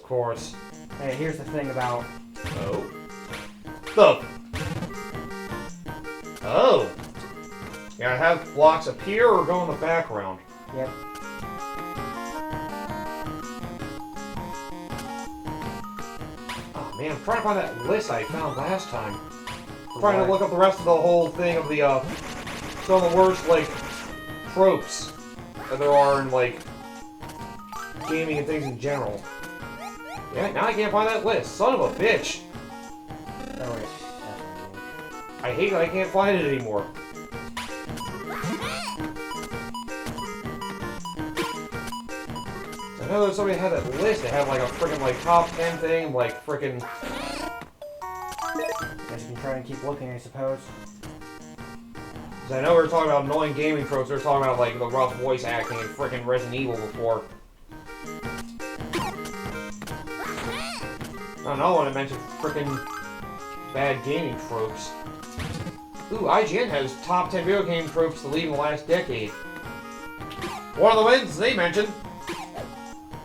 course. Hey, here's the thing about... Oh. The... Oh. You gotta have blocks appear or go in the background. Yep. Oh man, I'm trying to find that list I found last time. I'm trying to look up the rest of the whole thing of the, some of the worst, like, tropes that there are in, like, gaming and things in general. Yeah, now I can't find that list. Son of a bitch. Oh, wait. I hate that I can't find it anymore. I know that somebody had that list. They had like a freaking like top 10 thing, like freaking. Guess you can try and keep looking, I suppose. Cause I know we were talking about annoying gaming tropes. We were talking about like the rough voice acting in freaking Resident Evil before. Another one that mentioned freaking bad gaming tropes. Ooh, IGN has top 10 video game tropes to leave in the last decade. One of the ones they mentioned: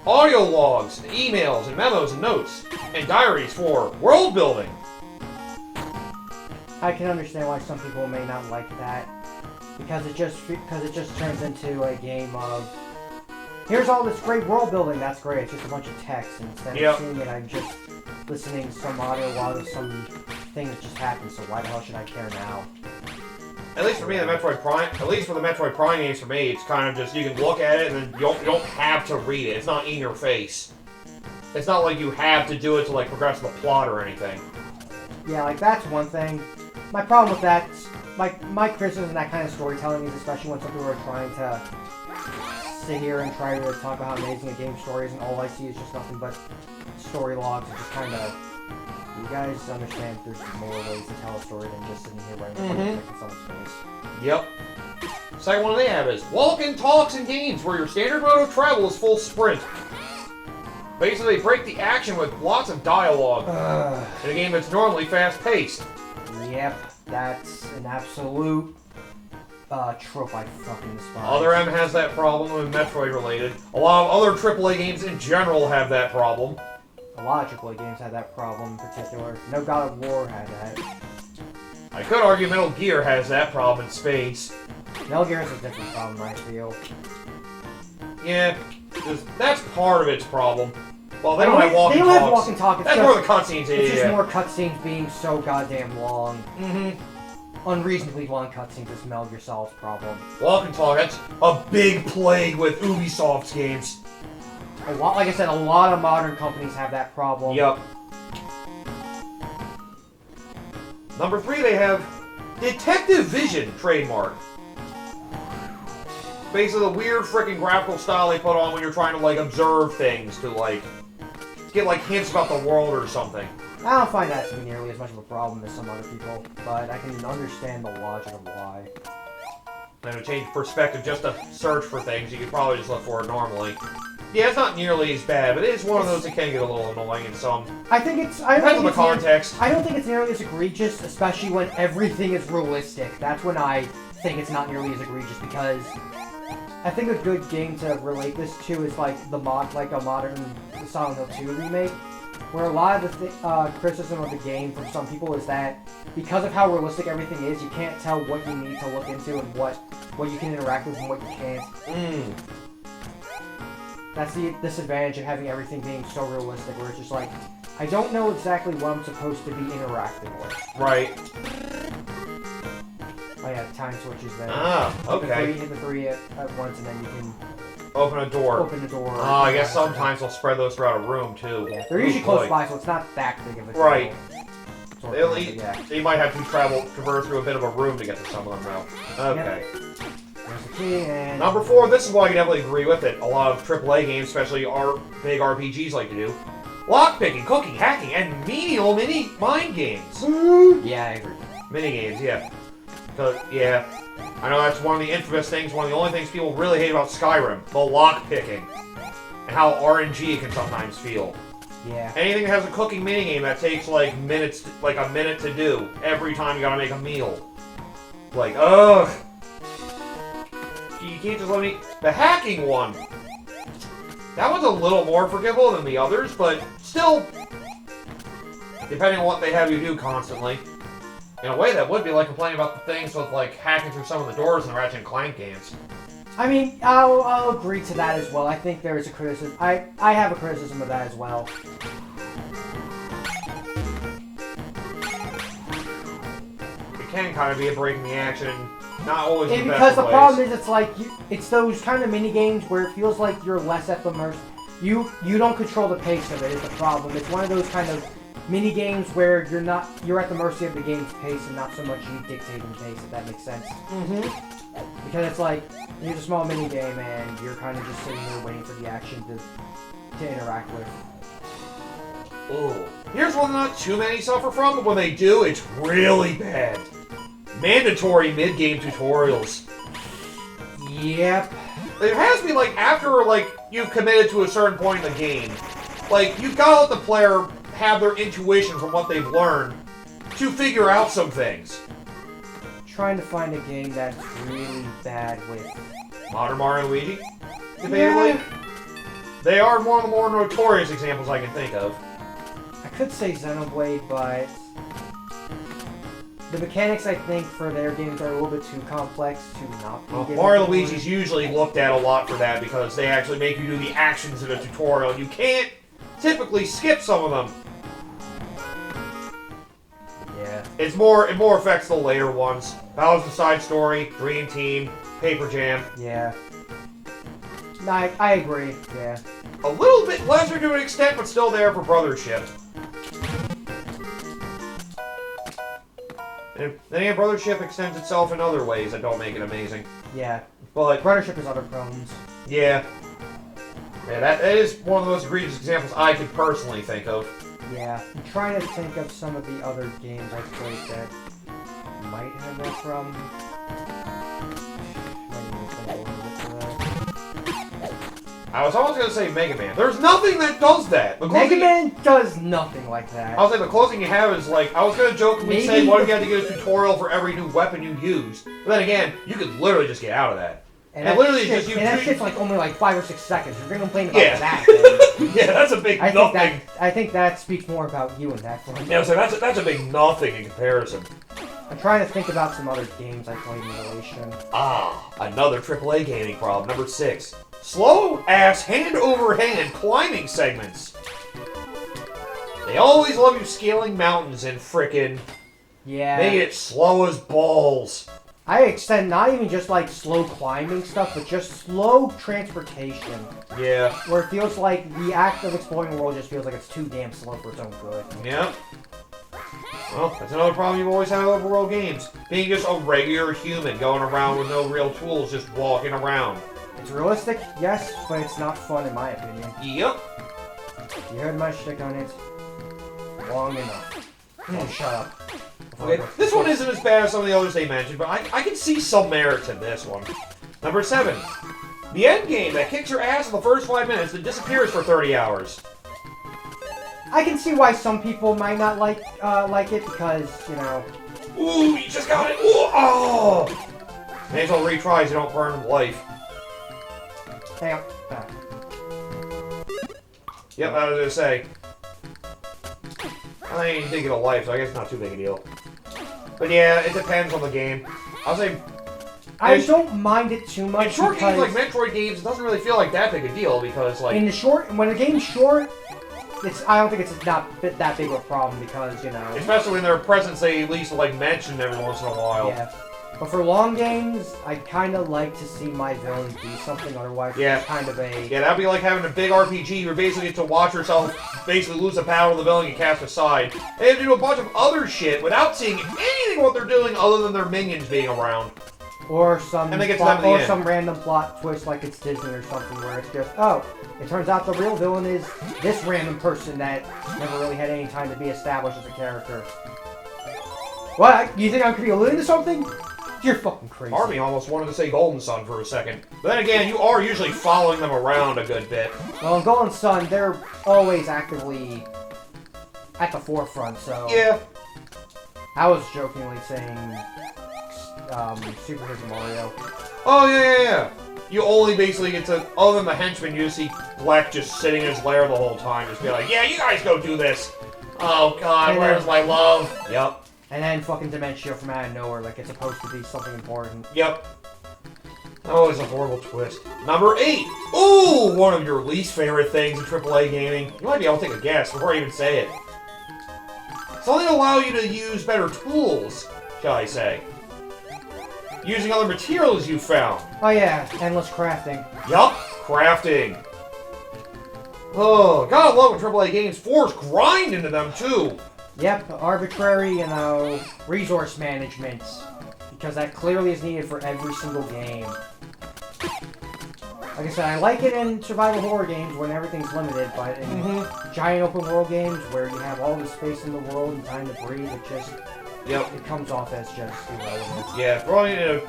audio logs, emails, and memos and notes, and diaries for world building. I can understand why some people may not like that, because it just turns into a game of here's all this great world building. That's great. It's just a bunch of text, and instead of seeing it, I'm just listening to some audio log of some thing that just happened. So why the hell should I care now? At least for me, the Metroid Prime. At least for the Metroid Prime games, for me, it's kind of just you can look at it and then you don't have to read it. It's not in your face. It's not like you have to do it to like progress the plot or anything. Yeah, like that's one thing. My problem with that, my criticism of that kind of storytelling is especially when some people are trying to sit here and try to talk about how amazing a game story is, and all I see is just nothing but story logs and just kind of. You guys understand there's more ways to tell a story than just sitting here writing in someone's face. Yep. Second one they have is walk-in talks and games where your standard mode of travel is full sprint. Basically, they break the action with lots of dialogue in a game that's normally fast-paced. Yep, that's an absolute trope I fucking despise. Other M has that problem with Metroid related. A lot of other AAA games in general have that problem. A lot of AAA games had that problem in particular. No God of War had that. I could argue Metal Gear has that problem in spades. Metal Gear has a different problem, I feel. Yeah, that's part of its problem. Well, they don't have walk and talks. They don't have walk and talk. That's more the cutscenes. It's just more cutscenes being so goddamn long. Mm-hmm. Unreasonably long cutscenes is Metal Gear Solid's problem. Walk and talk, that's a big plague with Ubisoft's games. Like I said, a lot of modern companies have that problem. Yep. Number 3, they have Detective Vision trademark. Basically, the weird freaking graphical style they put on when you're trying to like observe things to like get like hints about the world or something. I don't find that to be nearly as much of a problem as some other people, but I can understand the logic of why. And to change perspective just to search for things, you could probably just look for it normally. Yeah, it's not nearly as bad, but it is one of those that can get a little annoying in some. Depends on the context. I don't think it's nearly as egregious, especially when everything is realistic. That's when I think it's not nearly as egregious, because I think a good game to relate this to is like a modern Silent Hill 2 remake, where a lot of the criticism of the game from some people is that because of how realistic everything is, you can't tell what you need to look into and what you can interact with and what you can't. That's the disadvantage of having everything being so realistic, where it's just like, I don't know exactly what I'm supposed to be interacting with. Right. Oh yeah, time switches there. Ah, okay. Hit the three at once, and then you can open a door. Open the door. Oh, I guess sometimes they'll spread those throughout a room too. Yeah, they're usually close by, so it's not that big of a deal. Right. Yeah. So you might have to traverse through a bit of a room to get to some of them now. Okay. Yep. There's the key, and... Number 4, this is why you definitely agree with it. A lot of AAA games, especially big RPGs, like to do. Lockpicking, cooking, hacking, and menial mind games. Yeah, I agree. Mini games, yeah. Yeah. I know that's one of the infamous things, one of the only things people really hate about Skyrim. The lockpicking. And how RNG it can sometimes feel. Yeah. Anything that has a cooking minigame that takes like minutes, like a minute to do every time you gotta make a meal. Like, ugh. You can't just let me... The hacking one. That one's a little more forgivable than the others, but still, depending on what they have you do constantly. In a way, that would be like complaining about the things with, like, hacking through some of the doors in the Ratchet & Clank games. I mean, I'll agree to that as well. I think there is a criticism. I have a criticism of that as well. It can kind of be a break in the action, not always in the best Because the of ways. problem is, it's like, it's those kind of mini games where it feels like you're less at the mercy. You don't control the pace of it, is the problem. It's one of those kind of mini games where you're at the mercy of the game's pace and not so much you dictating pace, if that makes sense. Mm-hmm. Because it's like, here's a small mini game and you're kind of just sitting there waiting for the action to interact with. Ooh. Here's one not too many suffer from, but when they do, it's really bad. Mandatory mid-game tutorials. Yep. It has to be, like, after, like, you've committed to a certain point in the game. Like, you've got to let the player have their intuition from what they've learned to figure out some things. Trying to find a game that's really bad with... Modern Mario and Luigi, debatably. Yeah. They are one of the more notorious examples I can think of. I could say Xenoblade, but... the mechanics, I think, for their games are a little bit too complex to not be given Mario and to Luigi's usually looked at a lot for that because they actually make you do the actions in a tutorial. You can't typically skip some of them. Yeah. It more affects the later ones. Bowser's Side Story, Dream Team, Paper Jam. Yeah. No, I agree, yeah. A little bit lesser to an extent, but still there for Brothership. And then again, Brothership extends itself in other ways that don't make it amazing. Yeah. But, Brothership has other problems. yeah. Yeah, that is one of the most egregious examples I could personally think of. Yeah. I'm trying to think of some of the other games I played that might have that problem. I was almost going to say Mega Man. There's nothing that does that. Mega Man does nothing like that. I was like, the closing you have is like, I was going to jokingly say, what if you had to get a tutorial for every new weapon you use? But then again, you could literally just get out of that. And literally shit, just you. And that shit's like only like 5 or 6 seconds. You're gonna complain about that. Yeah, that's a big nothing. I think that speaks more about you in that one. Yeah, so that's a big nothing in comparison. I'm trying to think about some other games I played in relation. Ah, another AAA gaming problem. Number 6. Slow-ass hand-over-hand climbing segments. They always love you scaling mountains and frickin' make it slow as balls. I extend not even just like slow climbing stuff, but just slow transportation. Yeah. Where it feels like the act of exploring the world just feels like it's too damn slow for its own good. Yep. Well, that's another problem you've always had with overworld games. Being just a regular human going around with no real tools, just walking around. It's realistic, yes, but it's not fun in my opinion. Yep. You heard my shtick on it long enough. Oh, shut up. Okay, this one isn't as bad as some of the others they mentioned, but I can see some merit in this one. Number 7. The end game that kicks your ass in the first 5 minutes and disappears for 30 hours. I can see why some people might not like it because, you know... Ooh, you just got it! Ooh, oh! May as well retry so you don't burn life. Hang on. Back. Yep, I was gonna say. I ain't thinking of life, so I guess it's not too big a deal. But yeah, it depends on the game. I'll say... I don't mind it too much. In short games like Metroid games, it doesn't really feel like that big a deal because, like... When a game's short, I don't think it's not that big of a problem because, you know... Especially when their presence they at least, like, mention every once in a while. Yeah. But for long games, I kind of like to see my villain do something, otherwise it's kind of a... Yeah, that'd be like having a big RPG where basically get to watch yourself basically lose the power of the villain and cast aside. They have to do a bunch of other shit without seeing anything what they're doing other than their minions being around. Or some some random plot twist like it's Disney or something where it's just, oh, it turns out the real villain is this random person that never really had any time to be established as a character. What? You think I'm going to be alluding to something? You're fucking crazy. Army almost wanted to say Golden Sun for a second. But then again, you are usually following them around a good bit. Well, in Golden Sun, they're always actively at the forefront, so... Yeah. I was jokingly saying Super Hero Mario. Oh, yeah. you only basically get to, other than the henchman, you just see Black just sitting in his lair the whole time, just be like, yeah, you guys go do this. Oh god, where's my love? Yep. And then fucking Dementia from out of nowhere, like it's supposed to be something important. Yep. Oh, it's a horrible twist. Number 8! Ooh, one of your least favorite things in AAA gaming. You might be able to take a guess before I even say it. Something to allow you to use better tools, shall I say. Using other materials you found. Oh yeah, endless crafting. Yup, crafting. Oh, gotta love when AAA games force grind into them, too. Yep, arbitrary, resource management. Because that clearly is needed for every single game. Like I said, I like it in survival horror games when everything's limited, but in giant open world games where you have all the space in the world and time to breathe, it just... Yep. It comes off as just irrelevant. Yeah, probably, it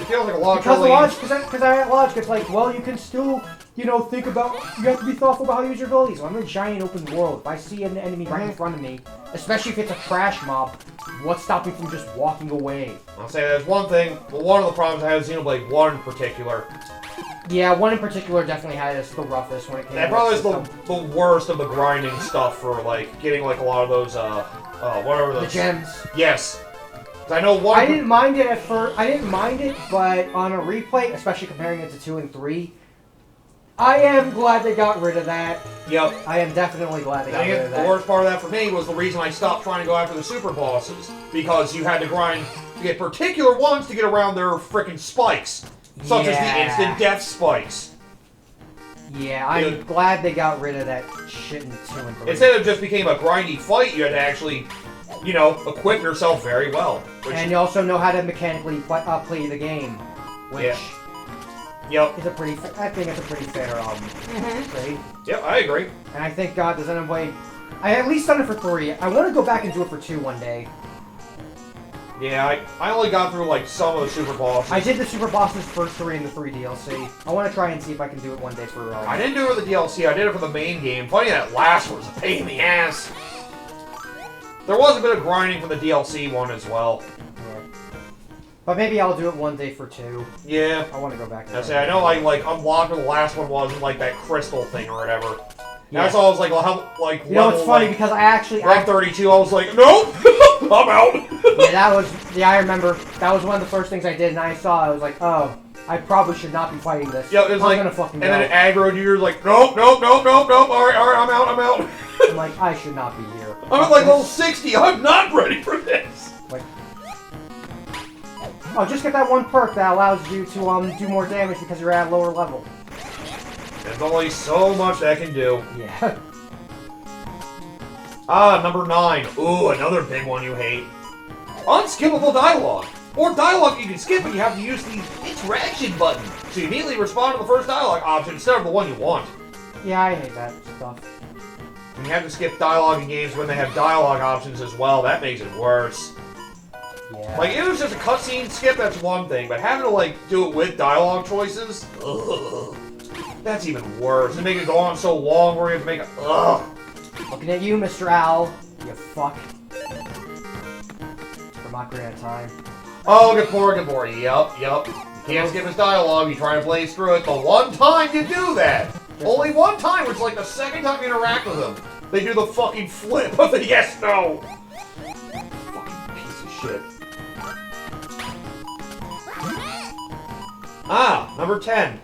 feels like a lot of Because I logic, it's like, well, you can still, think about, you have to be thoughtful about how you use your abilities. Well, I'm in a giant open world. If I see an enemy right in front of me, especially if it's a trash mob, what's stopping me from just walking away? I'll say there's one thing, one of the problems I had with Xenoblade 1 in particular. Yeah, one in particular definitely had us the roughest when it came to that probably is the worst of the grinding stuff for, like, getting, like, a lot of those, whatever those... The gems. Yes. I know one... I didn't mind it at first. I didn't mind it, but on a replay, especially comparing it to 2 and 3, I am glad they got rid of that. Yep. I am definitely glad they got rid of that. The worst part of that for me was the reason I stopped trying to go after the super bosses. Because you had to grind to get particular ones to get around their frickin' spikes. Such as the instant death spikes. Yeah, I'm glad they got rid of that shit in 2 and 3. Instead of just became a grindy fight, you had to actually, equip yourself very well. And you also know how to mechanically play the game. Which... Yep. Is I think it's a pretty fair trade. Yep, I agree. And I think God does Xenoblade. I at least done it for 3. I want to go back and do it for 2 one day. Yeah, I only got through, like, some of the super bosses. I did the super bosses for 3 and the 3 DLC. I want to try and see if I can do it one day for... I didn't do it for the DLC, I did it for the main game. Funny that last one was a pain in the ass. There was a bit of grinding for the DLC one as well. Yeah. But maybe I'll do it one day for 2. Yeah. I want to go back to I know I, unlocked where the last one was, like, that crystal thing or whatever. Yeah. That's all I was like, well, how, like, you know, it's funny because I actually... Rank 32, I was like, nope! I'm out! I remember, that was one of the first things I did, and I was like, oh, I probably should not be fighting this. Yeah, it was I'm gonna fucking go. And then it aggroed you, you're like, nope, alright, I'm out. I'm like, I should not be here. I'm at like level 60, I'm not ready for this! Like... Oh, just get that one perk that allows you to, do more damage because you're at a lower level. There's only so much that can do. Yeah. Number 9. Ooh, another big one you hate. Unskippable dialogue. Or dialogue you can skip, but you have to use the interaction button. So you immediately respond to the first dialogue option instead of the one you want. Yeah, I hate that stuff. And you have to skip dialogue in games when they have dialogue options as well. That makes it worse. Yeah. Like, if it was just a cutscene skip, that's one thing. But having to, like, do it with dialogue choices, ugh, that's even worse. And make it go on so long where you have to make it, ugh. Looking at you, Mr. Owl. You fuck. We're not great at time. Oh, good boy. Yup. You can't skip his dialogue. You try to blaze through it. The one time you do that, only one time, which is like the second time you interact with him, they do the fucking flip of the yes-no. Fucking piece of shit. Number 10.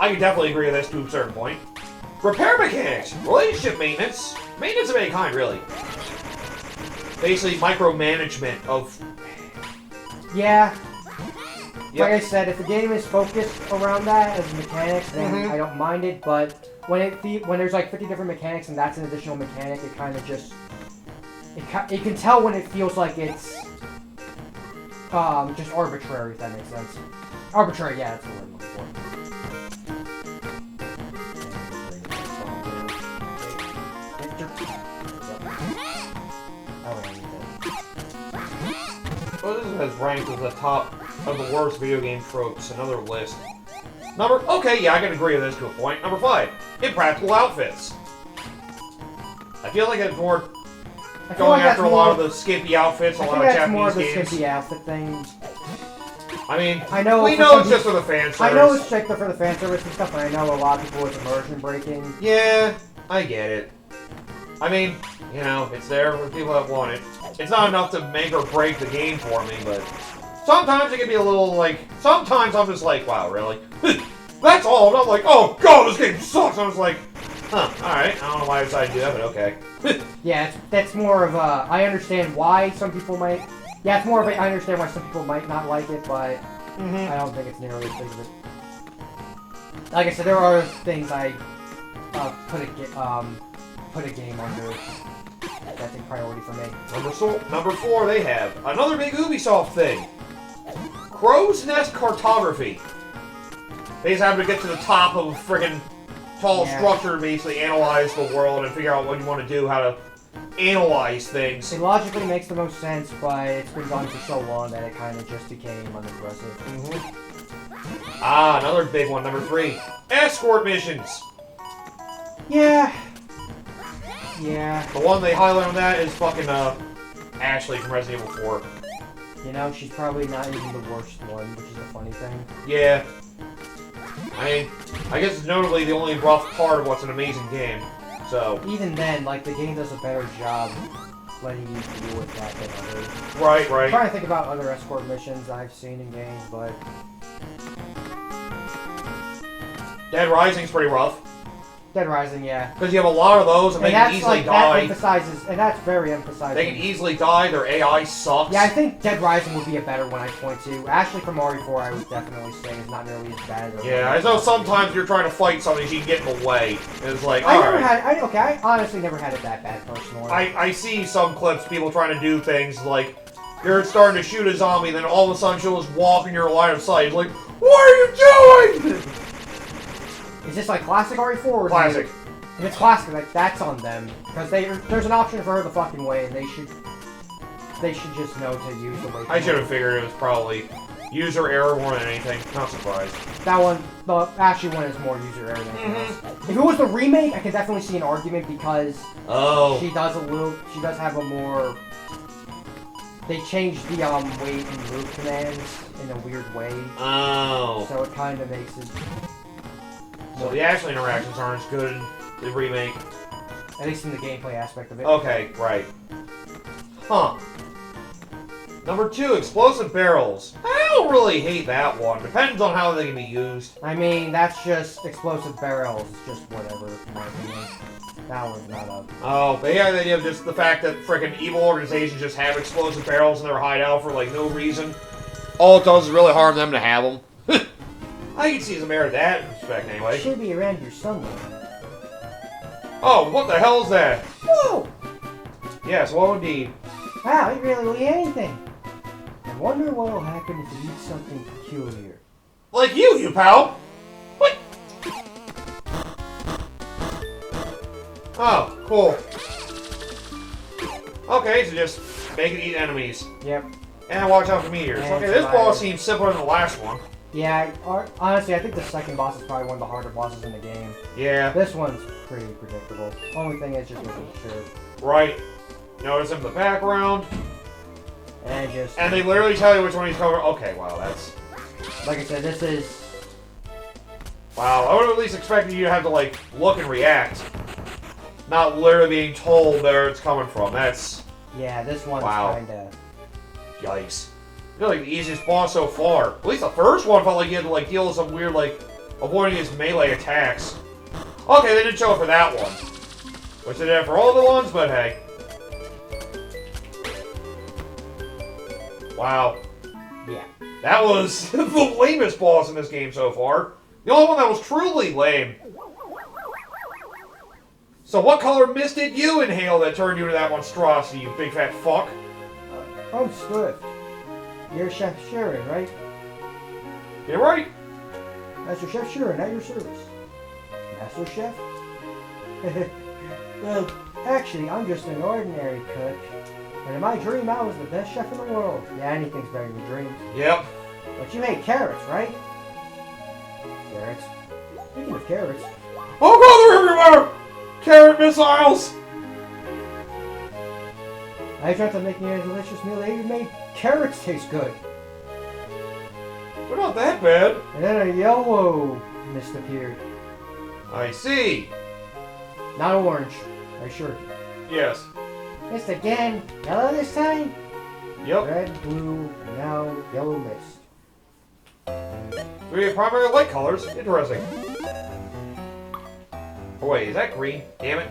I can definitely agree with this to a certain point. Repair mechanics, relationship maintenance of any kind, really. Basically, micromanagement of... Yeah. Yep. Like I said, if the game is focused around that as mechanics, then I don't mind it. But when there's like 50 different mechanics and that's an additional mechanic, it kind of just... It can tell when it feels like it's... just arbitrary, if that makes sense. Arbitrary, yeah, that's the word I'm looking for. Well, this is ranked as the top of the worst video game tropes. Another list. Okay, yeah, I can agree with this to a point. Number 5, impractical outfits. I feel like it's more going after a lot of the skimpy outfits, a lot of Japanese games. I think that's more of the skimpy outfit thing. I mean, I know we know it's just for the fan service. I know it's strictly for the fan service and stuff, but I know a lot of people it's immersion breaking. Yeah, I get it. I mean, you know, it's there for people that want it. It's not enough to make or break the game for me, but sometimes it can be a little, like, sometimes I'm just like, wow, really? That's all. I'm not like, oh, God, this game sucks. I was like, huh, alright. I don't know why I decided to do that, but okay. Yeah, that's more of a, I understand why some people might, yeah, it's more of a, I understand why some people might not like it, but I don't think it's nearly as big of it. Like I said, there are things I put a game under that's a priority for me. Number 4, they have another big Ubisoft thing. Crow's Nest Cartography. They just happen to get to the top of a friggin' tall structure and basically analyze the world and figure out what you want to do, how to analyze things. It logically makes the most sense, but it's been done for so long that it kind of just became unimpressive. Ah, another big one, number 3. Escort missions. Yeah. Yeah. The one they highlight on that is fucking, Ashley from Resident Evil 4. You know, she's probably not even the worst one, which is a funny thing. Yeah. I mean, I guess it's notably the only rough part of what's an amazing game, so... Even then, like, the game does a better job letting you deal with that than others. Right. I'm trying to think about other escort missions I've seen in games, but... Dead Rising's pretty rough. Dead Rising, yeah. Because you have a lot of those, and they can easily die. And that's very emphasizing. They can easily die, their AI sucks. Yeah, I think Dead Rising would be a better one I'd point to. Ashley from Mario 4, I would definitely say, is not nearly as bad as... Yeah, I know sometimes you're trying to fight something, you can get in the way. And it's like, I honestly never had it that bad, personally. I see some clips, people trying to do things like, you're starting to shoot a zombie, then all of a sudden she'll just walk in your line of sight. It's like, what are you doing? Is this like classic RE4? Or classic. If it's classic, like, that's on them. Because there's an option for her the fucking way, and they should just know to use the way. I should have figured it was probably user error more than anything. Not surprised. That one, the Ashley one is more user error than anything else. If it was the remake, I could definitely see an argument because she does have a more. They changed the wait and move commands in a weird way. Oh. So it kind of makes it. So the Ashley interactions aren't as good in the remake. At least in the gameplay aspect of it. Okay, right. Huh. Number 2, explosive barrels. I don't really hate that one. Depends on how they can be used. I mean, that's just explosive barrels. It's just whatever, in my opinion. That one's not up. Oh, but yeah, the idea of just the fact that frickin' evil organizations just have explosive barrels in their hideout for, like, no reason. All it does is really harm them to have them. I can see some merit in that respect, anyway. It should be around here somewhere. Oh, what the hell is that? Whoa! Yes, well, indeed. Wow, it really will eat anything. I wonder what will happen if it eats something peculiar. Like you pal! What? Oh, cool. Okay, so just make it eat enemies. Yep. And watch out for meteors. Okay, this boss seems simpler than the last one. Yeah, honestly, I think the second boss is probably one of the harder bosses in the game. Yeah. This one's pretty predictable. Only thing is just making sure. Right. Notice him in the background. And they literally tell you which one he's covering. Okay, wow, that's... Like I said, this is... Wow, I would have at least expected you to have to, like, look and react. Not literally being told where it's coming from. That's... Yeah, this one's kinda... Yikes. I feel like the easiest boss so far. At least the first one felt like you had to, like, deal with some weird, like, avoiding his melee attacks. Okay, they didn't show it for that one. Which they did for all the ones, but hey. Wow. Yeah. That was the lamest boss in this game so far. The only one that was truly lame. So what color mist did you inhale that turned you into that monstrosity, you big fat fuck? I'm Swift. You're Chef Sharon, right? You're right. Master Chef Sharon, at your service. Master Chef? Well, actually, I'm just an ordinary cook. And in my dream, I was the best chef in the world. Yeah, anything's better than your dreams. Yep. But you made carrots, right? Carrots. Speaking of carrots... Oh god, they're everywhere! Carrot missiles! I tried to make me a delicious meal that even made carrots taste good. We're not that bad. And then a yellow mist appeared. I see. Not orange, I assure you. Yes. Mist again. Yellow this time. Yep. Red, blue, now yellow mist. Three primary light colors. Interesting. Oh wait, is that green? Damn it.